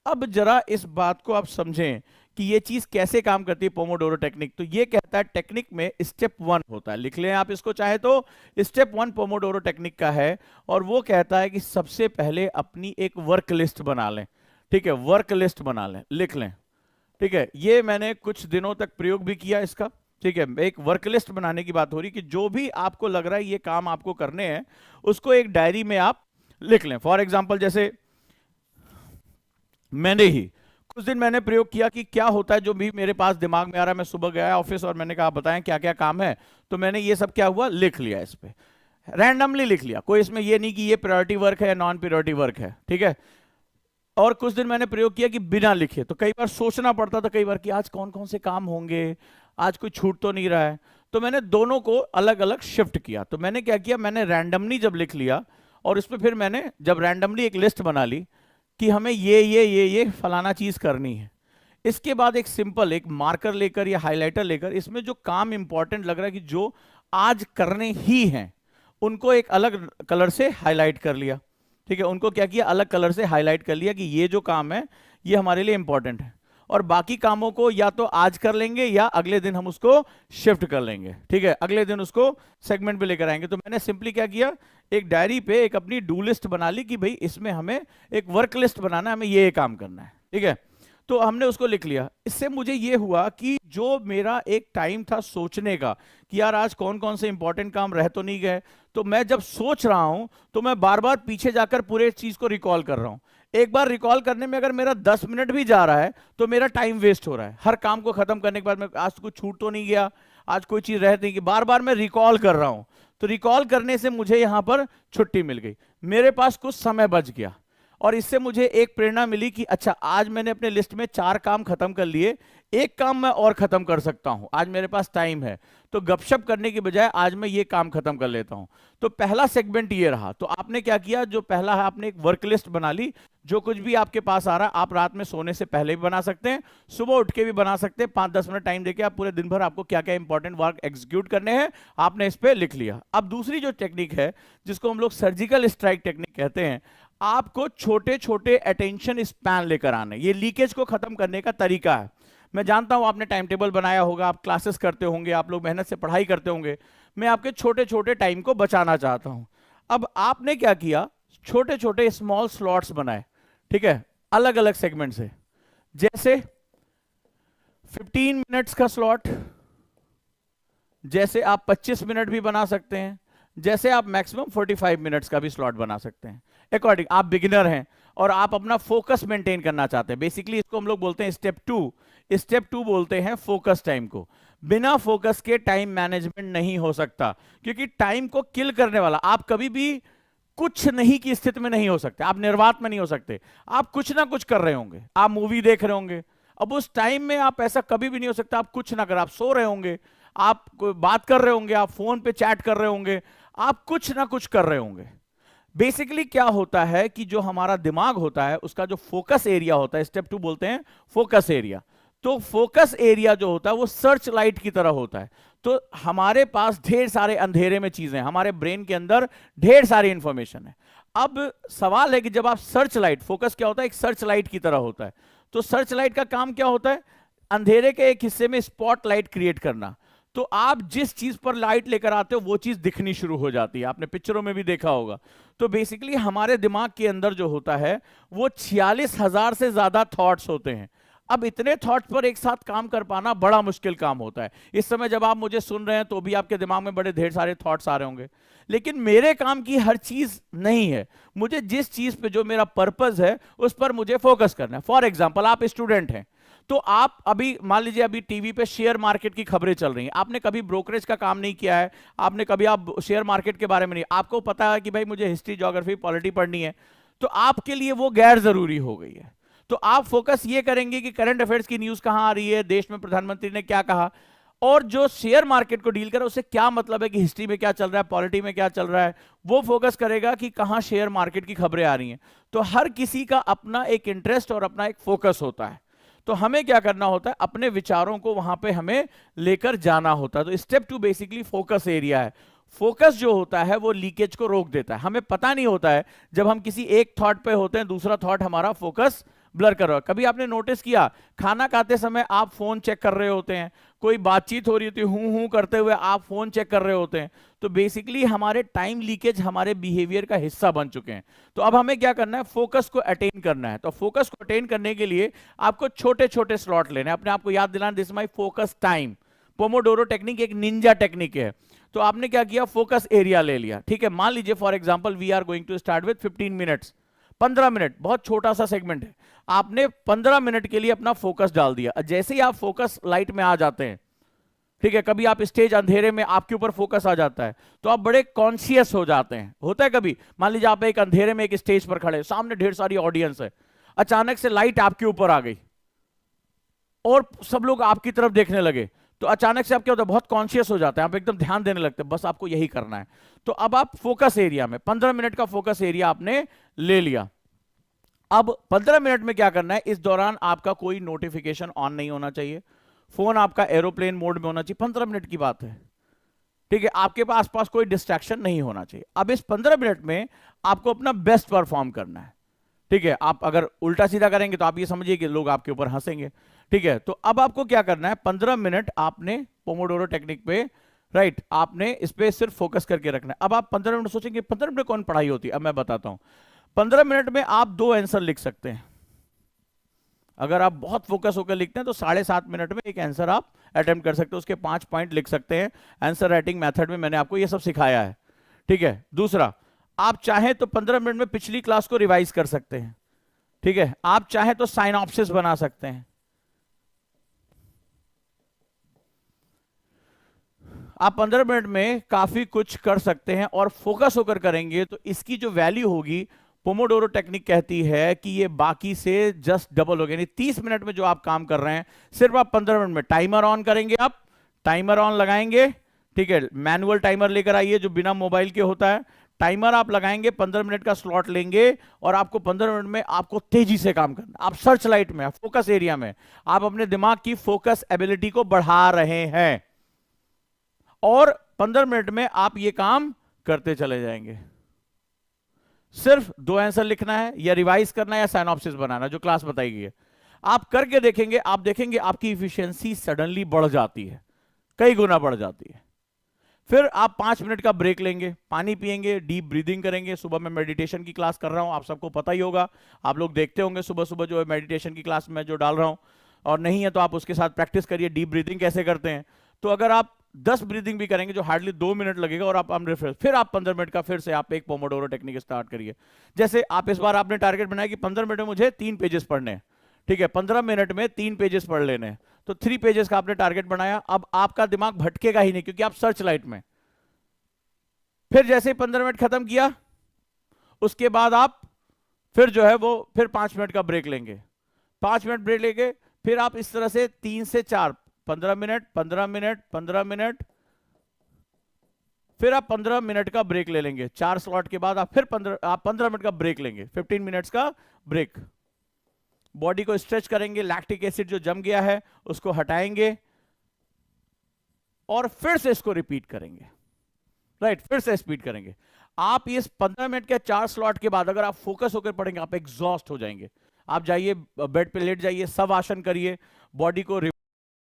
अब जरा इस बात को आप समझें कि ये चीज कैसे काम करती है पोमोडोरो टेक्निक। तो ये कहता है टेक्निक में स्टेप 1 होता है, लिख लें आप इसको चाहे तो। स्टेप 1 पोमोडोरो टेक्निक का है और वो कहता है कि सबसे पहले अपनी एक वर्क लिस्ट बना लें। ठीक है, वर्क लिस्ट बना लें, लिख लें। ठीक है, ये मैंने कुछ दिनों तक प्रयोग भी किया इसका। ठीक है, एक वर्क लिस्ट बनाने की बात हो रही कि जो भी आपको लग रहा है ये काम आपको करने हैं उसको एक डायरी में आप लिख लें। फॉर एग्जाम्पल जैसे मैंने ही कुछ दिन मैंने प्रयोग किया कि क्या होता है जो भी मेरे पास दिमाग में आ रहा है। मैं सुबह गया ऑफिस और मैंने कहा बताएं क्या क्या काम है, तो मैंने ये सब क्या हुआ लिख लिया, इस पे रैंडमली लिख लिया। कोई इसमें ये नहीं कि ये प्रायोरिटी वर्क है या नॉन प्रायोरिटी वर्क है। ठीक है, और कुछ दिन मैंने प्रयोग किया कि बिना लिखे, तो कई बार सोचना पड़ता था कई बार कि आज कौन कौन से काम होंगे, आज कोई छूट तो नहीं रहा है। तो मैंने दोनों को अलग अलग शिफ्ट किया। तो मैंने क्या किया, मैंने रैंडमली जब लिख लिया और इस पर फिर मैंने जब रैंडमली एक लिस्ट बना ली कि हमें ये फलाना चीज करनी है। इसके बाद एक सिंपल एक मार्कर लेकर या हाइलाइटर लेकर इसमें जो काम इंपॉर्टेंट लग रहा है कि जो आज करने ही हैं उनको एक अलग कलर से हाईलाइट कर लिया। ठीक है, उनको क्या किया, अलग कलर से हाईलाइट कर लिया कि ये जो काम है ये हमारे लिए इंपॉर्टेंट है, और बाकी कामों को या तो आज कर लेंगे या अगले दिन हम उसको शिफ्ट कर लेंगे। ठीक है, अगले दिन उसको सेगमेंट पे लेकर आएंगे। तो मैंने सिंपली क्या किया, एक डायरी पे एक अपनी डू लिस्ट बना ली कि भाई इसमें हमें एक वर्क लिस्ट बनाना है, हमें ये काम करना है। ठीक है, तो हमने उसको लिख लिया। इससे मुझे ये हुआ कि जो मेरा एक टाइम था सोचने का कि यार आज कौन कौन से इंपॉर्टेंट काम रह तो नहीं गए, तो मैं जब सोच रहा हूं तो मैं बार बार पीछे जाकर पूरे चीज को रिकॉल कर रहा हूं। एक बार रिकॉल करने में अगर मेरा 10 मिनट भी जा रहा है तो मेरा टाइम वेस्ट हो रहा है। हर काम को खत्म करने के बाद मैं आज कुछ छूट तो नहीं गया, आज कोई चीज रह नहीं गई, बार बार मैं रिकॉल कर रहा हूं। तो रिकॉल करने से मुझे यहां पर छुट्टी मिल गई, मेरे पास कुछ समय बच गया, और इससे मुझे एक प्रेरणा मिली कि अच्छा आज मैंने अपने लिस्ट में 4 काम खत्म कर लिए, एक काम मैं और खत्म कर सकता हूं, आज मेरे पास टाइम है, तो गपशप करने की बजाय आज मैं ये काम खत्म कर लेता हूं। तो पहला सेगमेंट ये रहा। तो आपने क्या किया, जो पहला है आपने एक वर्क लिस्ट बना ली। जो कुछ भी आपके पास आ रहा है आप रात में सोने से पहले भी बना सकते हैं, सुबह उठ के भी बना सकते हैं। 5-10 मिनट टाइम देके आप पूरे दिन भर आपको क्या क्या इंपॉर्टेंट वर्क एग्जीक्यूट करने हैं आपने इस पे लिख लिया। अब दूसरी जो टेक्निक है जिसको हम लोग सर्जिकल स्ट्राइक टेक्निक कहते हैं, आपको छोटे छोटे अटेंशन स्पैन लेकर आने, ये लीकेज को खत्म करने का तरीका है। मैं जानता हूं आपने टाइम टेबल बनाया होगा, आप क्लासेस करते होंगे, आप लोग मेहनत से पढ़ाई करते होंगे। मैं आपके छोटे छोटे टाइम को बचाना चाहता हूं। अब आपने क्या किया, छोटे छोटे स्मॉल स्लॉट्स बनाए। ठीक है, अलग अलग सेगमेंट से, जैसे 15 मिनट्स का स्लॉट, जैसे आप 25 मिनट भी बना सकते हैं, जैसे आप मैक्सिमम 45 मिनट्स का भी स्लॉट बना सकते हैं। अकॉर्डिंग आप बिगिनर हैं और आप अपना फोकस मेंटेन करना चाहते हैं, बेसिकली इसको हम लोग बोलते हैं स्टेप 2। स्टेप 2 बोलते हैं फोकस टाइम को। बिना फोकस के टाइम मैनेजमेंट नहीं हो सकता, क्योंकि टाइम को किल करने वाला, आप कभी भी कुछ नहीं की स्थिति में नहीं हो सकते, आप निर्वात में नहीं हो सकते। आप कुछ ना कुछ कर रहे होंगे, आप मूवी देख रहे होंगे, अब उस टाइम में आप ऐसा कभी भी नहीं हो सकता आप कुछ ना कर, आप सो रहे होंगे, आप बात कर रहे होंगे, आप फोन पे चैट कर रहे होंगे, आप कुछ ना कुछ कर रहे होंगे। बेसिकली क्या होता है कि जो हमारा दिमाग होता है उसका जो फोकस एरिया होता है, स्टेप 2 बोलते हैं फोकस एरिया। तो फोकस एरिया जो होता है वो सर्च लाइट की तरह होता है। तो हमारे पास ढेर सारे अंधेरे में चीजें, हमारे ब्रेन के अंदर ढेर सारी इंफॉर्मेशन है। अब सवाल है कि जब आप सर्च लाइट, फोकस क्या होता है, एक सर्च लाइट की तरह होता है। तो सर्च लाइट का काम क्या होता है, अंधेरे के एक हिस्से में स्पॉट लाइट क्रिएट करना। तो आप जिस चीज पर लाइट लेकर आते हो वो चीज दिखनी शुरू हो जाती है, आपने पिक्चरों में भी देखा होगा। तो बेसिकली हमारे दिमाग के अंदर जो होता है वो 46,000 से ज्यादा थॉट्स होते हैं। अब इतने थॉट्स पर एक साथ काम कर पाना बड़ा मुश्किल काम होता है। इस समय जब आप मुझे सुन रहे हैं तो भी आपके दिमाग में बड़े ढेर सारे थॉट्स आ रहे होंगे, लेकिन मेरे काम की हर चीज नहीं है। मुझे जिस चीज पे जो मेरा पर्पस है उस पर मुझे फोकस करना है। फॉर एग्जाम्पल आप स्टूडेंट हैं, तो आप अभी मान लीजिए अभी टीवी पे शेयर मार्केट की खबरें चल रही हैं, आपने कभी ब्रोकरेज का काम नहीं किया है, आपने कभी आप शेयर मार्केट के बारे में नहीं, आपको पता है कि भाई मुझे हिस्ट्री, ज्योग्राफी, पॉलिटी पढ़नी है, तो आपके लिए वो गैर जरूरी हो गई है। तो आप फोकस ये करेंगे कि करंट अफेयर्स की न्यूज कहां आ रही है, देश में प्रधानमंत्री ने क्या कहा, और जो शेयर मार्केट को डील करे उससे क्या मतलब है कि हिस्ट्री में क्या चल रहा है, पॉलिटी में क्या चल रहा है, वो फोकस करेगा कि कहां शेयर मार्केट की खबरें आ रही हैं। तो हर किसी का अपना एक इंटरेस्ट और अपना एक फोकस होता है। तो हमें क्या करना होता है, अपने विचारों को वहां पे हमें लेकर जाना होता है। तो स्टेप 2 बेसिकली फोकस एरिया है। फोकस जो होता है वो लीकेज को रोक देता है। हमें पता नहीं होता है, जब हम किसी एक थॉट पे होते हैं दूसरा थॉट हमारा फोकस ब्लर कर रहा है। कभी आपने नोटिस किया खाना खाते समय आप फोन चेक कर रहे होते हैं, कोई बातचीत हो रही होती है हूं करते हुए आप फोन चेक कर रहे होते हैं, तो बेसिकली हमारे टाइम लीकेज हमारे बिहेवियर का हिस्सा बन चुके हैं। तो अब हमें क्या करना है, फोकस को अटेन करना है। तो फोकस को अटेन करने के लिए आपको छोटे छोटे स्लॉट लेने हैं, अपने आप को याद दिलाना this my focus time. Pomodoro technique एक निंजा टेक्निक है। तो आपने क्या किया, फोकस एरिया ले लिया, ठीक है। मान लीजिए for example we are going to start with 15 minutes, 15 minute, बहुत छोटा सा सेगमेंट है। आपने 15 मिनट के लिए अपना फोकस डाल दिया। जैसे ही आप फोकस लाइट में आ जाते हैं, ठीक है, कभी आप स्टेज अंधेरे में आपके ऊपर फोकस आ जाता है तो आप बड़े कॉन्शियस हो जाते हैं। होता है कभी, मान लीजिए आप एक अंधेरे में एक स्टेज पर खड़े, सामने ढेर सारी ऑडियंस है, अचानक से लाइट आपके ऊपर आ गई और सब लोग आपकी तरफ देखने लगे, तो अचानक से आप क्या होता है, बहुत कॉन्शियस हो जाते हैं, आप एकदम ध्यान देने लगते हैं, बस आपको यही करना है। तो अब आप फोकस एरिया में 15 मिनट का फोकस एरिया आपने ले लिया। अब 15 मिनट में क्या करना है, इस दौरान आपका कोई नोटिफिकेशन ऑन नहीं होना चाहिए, फोन आपका एरोप्लेन मोड में होना चाहिए। 15 मिनट की बात है, ठीक है, आपके आसपास कोई डिस्ट्रैक्शन नहीं होना चाहिए। अब इस 15 मिनट में आपको अपना बेस्ट परफॉर्म करना है, ठीक है। आप अगर उल्टा सीधा करेंगे तो आप ये समझिए कि लोग आपके ऊपर हंसेंगे, ठीक है। तो अब आपको क्या करना है, 15 मिनट आपने पोमोडोरो टेक्निक पे, राइट, आपने इस पे सिर्फ फोकस करके रखना है। अब आप 15 मिनट सोचेंगे 15 मिनट कौन पढ़ाई होती है, अब मैं बताता हूं। 15 मिनट में आप 2 आंसर लिख सकते हैं। अगर आप बहुत फोकस होकर लिखते हैं तो 7.5 मिनट में एक आंसर आप अटेम्प्ट कर सकते हैं, उसके 5 पॉइंट लिख सकते हैं। आंसर राइटिंग मेथड में मैंने आपको ये सब सिखाया है, ठीक है। दूसरा, आप चाहें तो 15 मिनट में पिछली क्लास को रिवाइज कर सकते हैं, ठीक है। आप चाहें तो साइनॉप्सिस बना सकते हैं। आप 15 मिनट में काफी कुछ कर सकते हैं और फोकस होकर करेंगे तो इसकी जो वैल्यू होगी, पोमोडोरो टेक्निक कहती है कि ये बाकी से जस्ट डबल हो गया। यानी 30 मिनट में जो आप काम कर रहे हैं, सिर्फ आप 15 मिनट में टाइमर ऑन करेंगे, आप टाइमर ऑन लगाएंगे, ठीक है। मैनुअल टाइमर लेकर आइए जो बिना मोबाइल के होता है। टाइमर आप लगाएंगे, 15 मिनट का स्लॉट लेंगे और आपको 15 मिनट में आपको तेजी से काम करना। आप सर्च लाइट में, फोकस एरिया में आप अपने दिमाग की फोकस एबिलिटी को बढ़ा रहे हैं और 15 मिनट में आप ये काम करते चले जाएंगे। सिर्फ 2 आंसर लिखना है या रिवाइज करना है या साइनॉप्सिस बनाना, जो क्लास बताई गई है। आप करके देखेंगे, आप देखेंगे आपकी इफिशियंसी सडनली बढ़ जाती है, कई गुना बढ़ जाती है। फिर आप 5 मिनट का ब्रेक लेंगे, पानी पिएंगे, डीप ब्रीदिंग करेंगे। सुबह मैं मेडिटेशन की क्लास कर रहा हूं, आप सबको पता ही होगा, आप लोग देखते होंगे सुबह सुबह जो मेडिटेशन की क्लास में जो डाल रहा हूं, और नहीं है तो आप उसके साथ प्रैक्टिस करिए डीप ब्रीदिंग कैसे करते हैं। तो अगर आप 10 ब्रीदिंग भी करेंगे जो हार्डली 2 मिनट लगेगा और आप रिफ्रेश, फिर आप 15 मिनट का फिर से आप एक पोमोडोरो टेक्निक स्टार्ट करिए। जैसे आप इस बार आपने टारगेट बनाया कि 15 मिनट में मुझे 3 पेजेस पढ़ने हैं, ठीक है, 15 मिनट में 3 पेजेस पढ़ लेने हैं, तो 3 पेजेस का आपने टारगेट बनाया। अब आपका दिमाग भटकेगा ही नहीं क्योंकि आप सर्च लाइट में। फिर जैसे 15 मिनट खत्म किया, उसके बाद आप फिर जो है वो फिर 5 मिनट का ब्रेक लेंगे। 5 मिनट ब्रेक लेंगे, फिर आप इस तरह से 3 से 4, 15 मिनट, 15 मिनट, 15 मिनट, फिर आप 15 मिनट का ब्रेक ले लेंगे। 4 स्लॉट के बाद आप फिर 15 मिनट का ब्रेक लेंगे, 15 मिनट्स का ब्रेक। बॉडी को स्ट्रेच करेंगे, लैक्टिक एसिड जो जम गया है उसको हटाएंगे और फिर से इसको रिपीट करेंगे, राइट, फिर से स्पीड करेंगे। आप इस 15 मिनट के 4 स्लॉट के बाद अगर आप फोकस होकर पढ़ेंगे, आप एग्जॉस्ट हो जाएंगे। आप जाइए बेड पे लेट जाइए, सब आसन करिए, बॉडी को